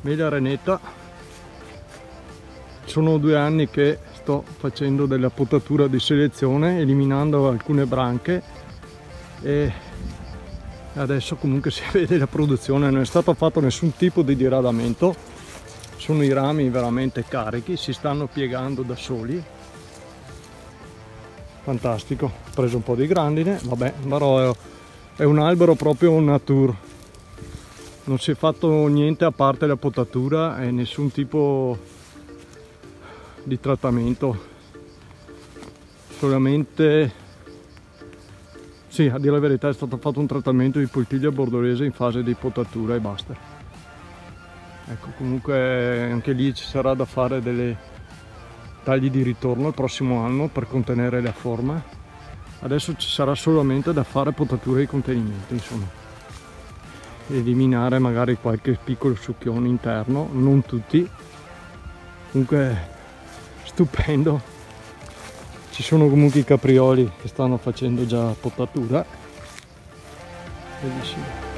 Mela arenetta. Sono 2 anni che sto facendo della potatura di selezione, eliminando alcune branche, e adesso comunque si vede la produzione. Non è stato fatto nessun tipo di diradamento, sono i rami veramente carichi, si stanno piegando da soli. Fantastico. Ho preso un po' di grandine, vabbè, però è un albero proprio nature, non si è fatto niente a parte la potatura e nessun tipo di trattamento, solamente, sì, a dire la verità è stato fatto un trattamento di poltiglia bordolese in fase di potatura e basta. Ecco, comunque anche lì ci sarà da fare delle tagli di ritorno il prossimo anno per contenere la forma. Adesso ci sarà solamente da fare potatura di contenimento, insomma, eliminare magari qualche piccolo succhione interno, non tutti. Comunque stupendo. Ci sono comunque i caprioli che stanno facendo già potatura. Bellissimo.